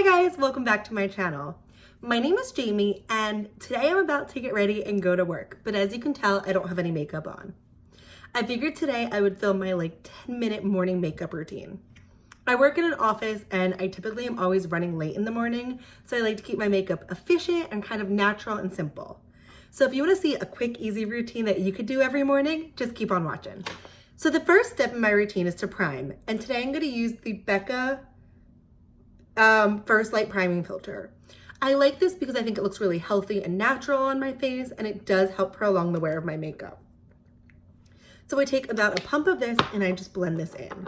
guys, welcome back to my channel. My name is Jamie and today I'm about to get ready and go to work, but as you can tell, I don't have any makeup on. I figured today I would film my 10-minute morning makeup routine. I work in an office and I typically am always running late in the morning, so I like to keep my makeup efficient and kind of natural and simple. So if you want to see a quick, easy routine that you could do every morning, just keep on watching. So the first step in my routine is to prime, and today I'm going to use the Becca First Light Priming Filter. I like this because I think it looks really healthy and natural on my face, and it does help prolong the wear of my makeup. So I take about a pump of this and I just blend this in.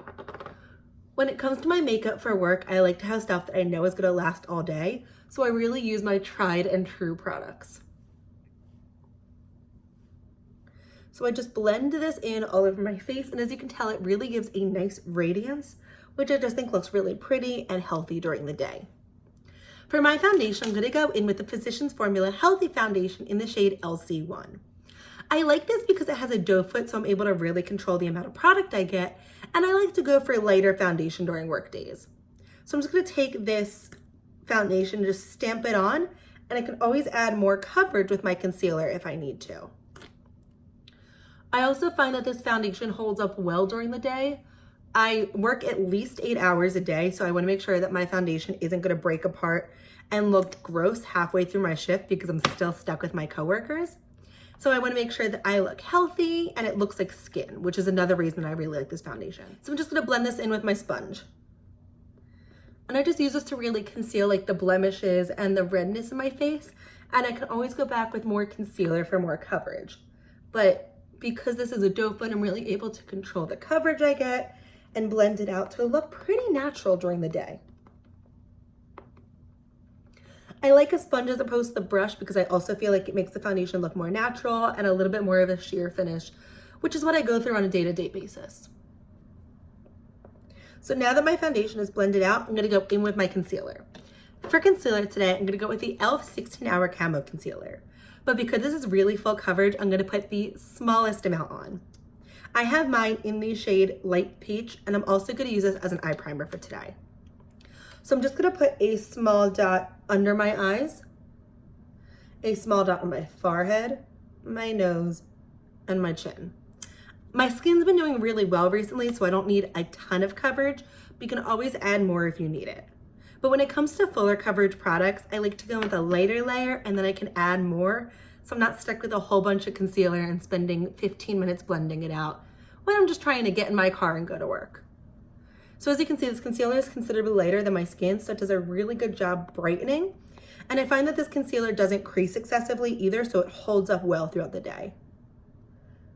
When it comes to my makeup for work, I like to have stuff that I know is going to last all day, so I really use my tried and true products. So I just blend this in all over my face, and as you can tell, it really gives a nice radiance, which I just think looks really pretty and healthy during the day. For my foundation, I'm going to go in with the Physicians Formula Healthy Foundation in the shade LC1. I like this because it has a doe foot, so I'm able to really control the amount of product I get, and I like to go for lighter foundation during work days. So I'm just going to take this foundation and just stamp it on, and I can always add more coverage with my concealer if I need to. I also find that this foundation holds up well during the day. I work at least 8 hours a day, so I want to make sure that my foundation isn't going to break apart and look gross halfway through my shift because I'm still stuck with my coworkers. So I want to make sure that I look healthy and it looks like skin, which is another reason I really like this foundation. So I'm just going to blend this in with my sponge. And I just use this to really conceal the blemishes and the redness in my face. And I can always go back with more concealer for more coverage. But because this is a doe foot, I'm really able to control the coverage I get and blend it out to look pretty natural during the day. I like a sponge as opposed to the brush because I also feel like it makes the foundation look more natural and a little bit more of a sheer finish, which is what I go through on a day-to-day basis. So now that my foundation is blended out, I'm gonna go in with my concealer. For concealer today, I'm gonna go with the e.l.f. 16 Hour Camo Concealer. But because this is really full coverage, I'm gonna put the smallest amount on. I have mine in the shade Light Peach, and I'm also going to use this as an eye primer for today. So I'm just going to put a small dot under my eyes, a small dot on my forehead, my nose, and my chin. My skin's been doing really well recently, so I don't need a ton of coverage, but you can always add more if you need it. But when it comes to fuller coverage products, I like to go with a lighter layer, and then I can add more, so I'm not stuck with a whole bunch of concealer and spending 15 minutes blending it out when I'm just trying to get in my car and go to work. So as you can see, this concealer is considerably lighter than my skin, so it does a really good job brightening. And I find that this concealer doesn't crease excessively either, so it holds up well throughout the day.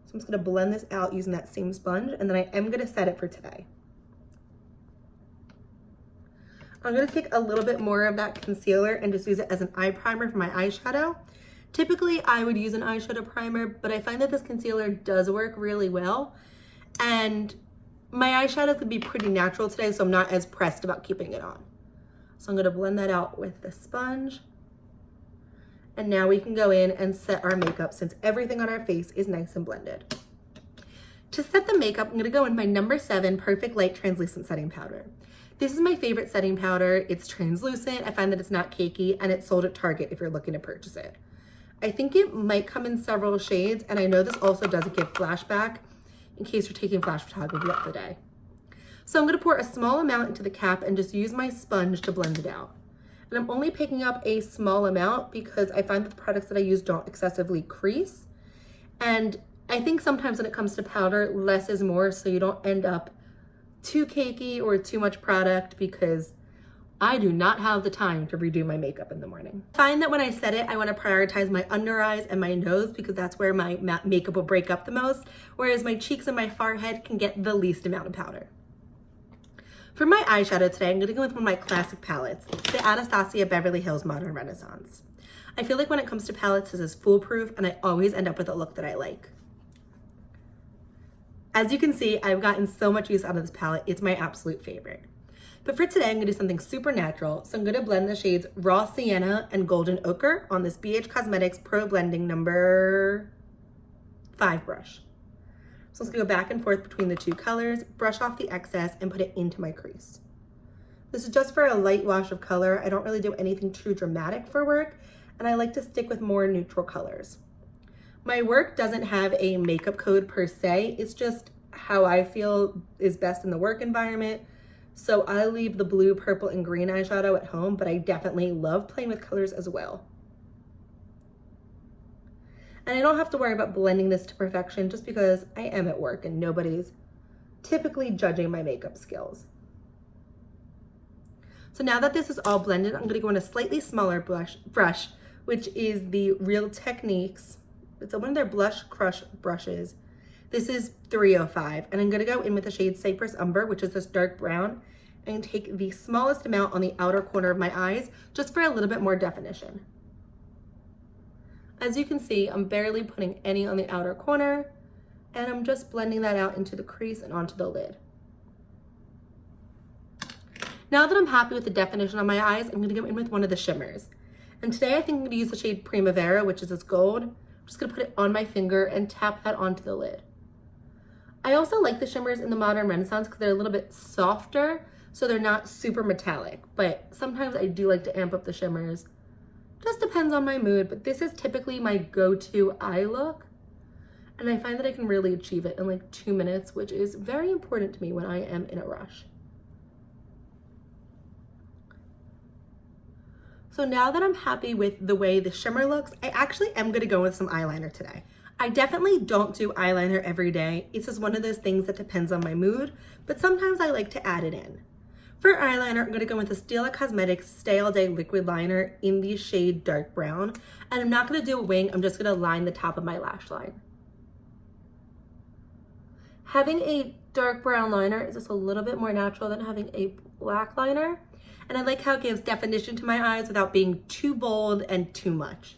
So I'm just gonna blend this out using that same sponge, and then I am gonna set it for today. I'm gonna take a little bit more of that concealer and just use it as an eye primer for my eyeshadow. Typically, I would use an eyeshadow primer, but I find that this concealer does work really well. And my eyeshadow could be pretty natural today, so I'm not as pressed about keeping it on. So I'm gonna blend that out with the sponge. And now we can go in and set our makeup since everything on our face is nice and blended. To set the makeup, I'm gonna go in my number 7 Perfect Light Translucent Setting Powder. This is my favorite setting powder. It's translucent, I find that it's not cakey, and it's sold at Target if you're looking to purchase it. I think it might come in several shades, and I know this also doesn't give flashback in case you're taking flash photography throughout the day. So I'm gonna pour a small amount into the cap and just use my sponge to blend it out. And I'm only picking up a small amount because I find that the products that I use don't excessively crease. And I think sometimes when it comes to powder, less is more, so you don't end up too cakey or too much product, because I do not have the time to redo my makeup in the morning. I find that when I set it, I want to prioritize my under eyes and my nose because that's where my makeup will break up the most, whereas my cheeks and my forehead can get the least amount of powder. For my eyeshadow today, I'm going to go with one of my classic palettes, the Anastasia Beverly Hills Modern Renaissance. I feel like when it comes to palettes, this is foolproof, and I always end up with a look that I like. As you can see, I've gotten so much use out of this palette. It's my absolute favorite. But for today, I'm gonna do something super natural. So I'm gonna blend the shades Raw Sienna and Golden Ochre on this BH Cosmetics Pro Blending number 5 brush. So I'm just gonna go back and forth between the two colors, brush off the excess, and put it into my crease. This is just for a light wash of color. I don't really do anything too dramatic for work, and I like to stick with more neutral colors. My work doesn't have a makeup code per se. It's just how I feel is best in the work environment. So I leave the blue, purple, and green eyeshadow at home, but I definitely love playing with colors as well. And I don't have to worry about blending this to perfection just because I am at work and nobody's typically judging my makeup skills. So now that this is all blended, I'm gonna go in a slightly smaller brush, which is the Real Techniques. It's one of their Blush Crush brushes. This is 305, and I'm gonna go in with the shade Cypress Umber, which is this dark brown, and take the smallest amount on the outer corner of my eyes, just for a little bit more definition. As you can see, I'm barely putting any on the outer corner, and I'm just blending that out into the crease and onto the lid. Now that I'm happy with the definition on my eyes, I'm gonna go in with one of the shimmers. And today I think I'm gonna use the shade Primavera, which is this gold. I'm just gonna put it on my finger and tap that onto the lid. I also like the shimmers in the Modern Renaissance because they're a little bit softer, so they're not super metallic, but sometimes I do like to amp up the shimmers. Just depends on my mood, but this is typically my go-to eye look, and I find that I can really achieve it in like 2 minutes, which is very important to me when I am in a rush. So now that I'm happy with the way the shimmer looks, I actually am gonna go with some eyeliner today. I definitely don't do eyeliner every day. It's just one of those things that depends on my mood, but sometimes I like to add it in. For eyeliner, I'm gonna go with the Stila Cosmetics Stay All Day Liquid Liner in the shade Dark Brown. And I'm not gonna do a wing, I'm just gonna line the top of my lash line. Having a dark brown liner is just a little bit more natural than having a black liner. And I like how it gives definition to my eyes without being too bold and too much.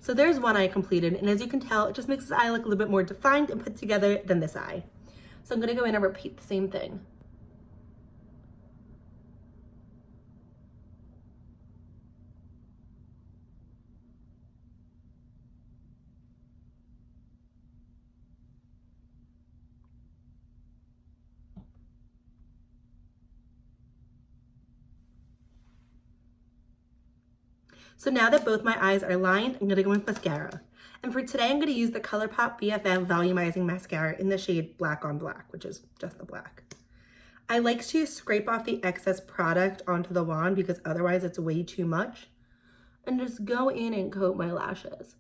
So there's one eye completed, and as you can tell, it just makes this eye look a little bit more defined and put together than this eye. So I'm gonna go in and repeat the same thing. So now that both my eyes are lined, I'm gonna go with mascara. And for today, I'm gonna use the ColourPop BFF Volumizing Mascara in the shade Black on Black, which is just the black. I like to scrape off the excess product onto the wand because otherwise it's way too much. And just go in and coat my lashes.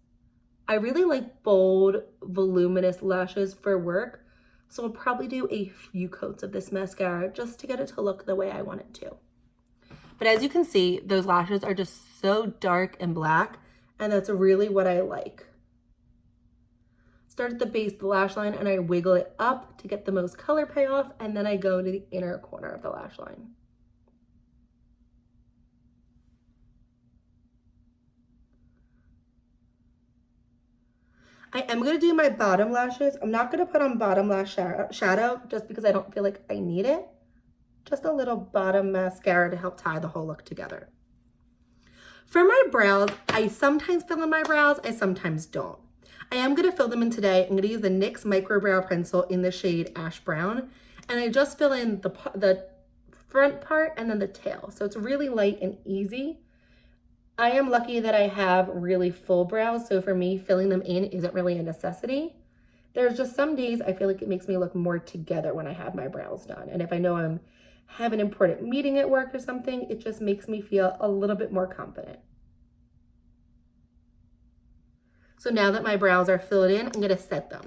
I really like bold, voluminous lashes for work, so I'll probably do a few coats of this mascara just to get it to look the way I want it to. But as you can see, those lashes are just so dark and black, and that's really what I like. Start at the base of the lash line and I wiggle it up to get the most color payoff, and then I go to the inner corner of the lash line. I am going to do my bottom lashes. I'm not going to put on bottom lash shadow just because I don't feel like I need it. Just a little bottom mascara to help tie the whole look together. For my brows, I sometimes fill in my brows, I sometimes don't. I am going to fill them in today. I'm going to use the NYX Micro Brow Pencil in the shade Ash Brown. And I just fill in the front part and then the tail. So it's really light and easy. I am lucky that I have really full brows. So for me, filling them in isn't really a necessity. There's just some days I feel like it makes me look more together when I have my brows done. And if I know I'm have an important meeting at work or something, it just makes me feel a little bit more confident. So now that my brows are filled in, I'm gonna set them.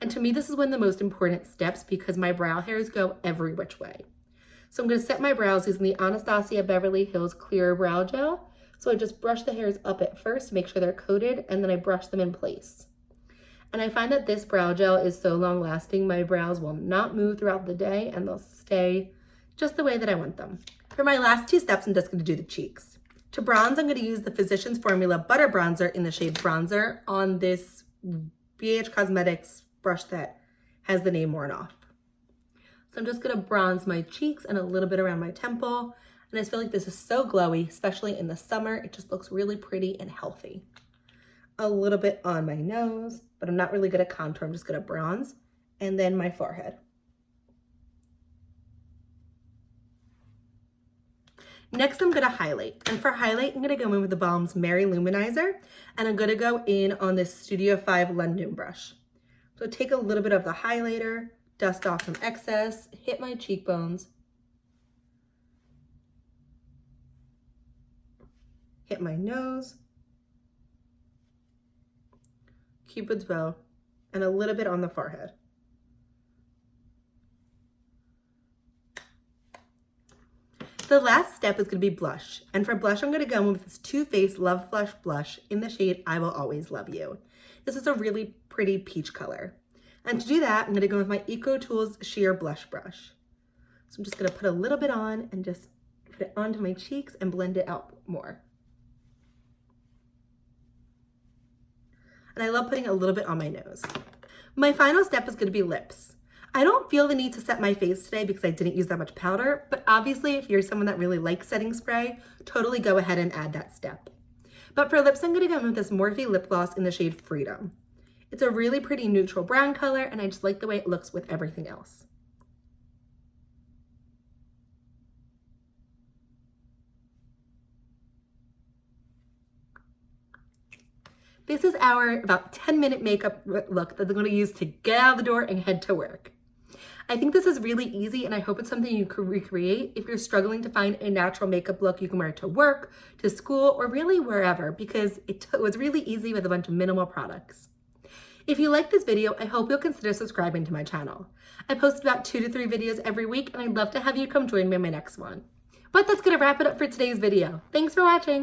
And to me, this is one of the most important steps because my brow hairs go every which way. So I'm gonna set my brows using the Anastasia Beverly Hills Clear Brow Gel. So I just brush the hairs up at first to make sure they're coated, and then I brush them in place. And I find that this brow gel is so long lasting, my brows will not move throughout the day and they'll stay just the way that I want them. For my last two steps, I'm just gonna do the cheeks. To bronze, I'm gonna use the Physicians Formula Butter Bronzer in the shade Bronzer on this BH Cosmetics brush that has the name worn off. So I'm just gonna bronze my cheeks and a little bit around my temple. And I just feel like this is so glowy, especially in the summer. It just looks really pretty and healthy. a little bit on my nose, but I'm not really good at contour. I'm just good at bronze. And then my forehead. Next, I'm gonna highlight. And for highlight, I'm gonna go in with the Balm's Mary Luminizer, and I'm gonna go in on this Studio 5 London brush. So take a little bit of the highlighter, dust off some excess, hit my cheekbones, hit my nose, Cupid's bow, and a little bit on the forehead. The last step is going to be blush. And for blush, I'm going to go in with this Too Faced Love Flush blush in the shade I Will Always Love You. This is a really pretty peach color. And to do that, I'm going to go with my Eco Tools Sheer Blush Brush. So I'm just going to put a little bit on and just put it onto my cheeks and blend it out more. And I love putting a little bit on my nose. My final step is going to be lips. I don't feel the need to set my face today because I didn't use that much powder, but obviously if you're someone that really likes setting spray, totally go ahead and add that step. But for lips, I'm going to go in with this Morphe lip gloss in the shade Freedom. It's a really pretty neutral brown color, and I just like the way it looks with everything else. This is our about 10-minute makeup look that I'm going to use to get out of the door and head to work. I think this is really easy, and I hope it's something you could recreate if you're struggling to find a natural makeup look you can wear to work, to school, or really wherever, because it was really easy with a bunch of minimal products. If you like this video, I hope you'll consider subscribing to my channel. I post about 2 to 3 videos every week, and I'd love to have you come join me in my next one. But that's going to wrap it up for today's video. Thanks for watching.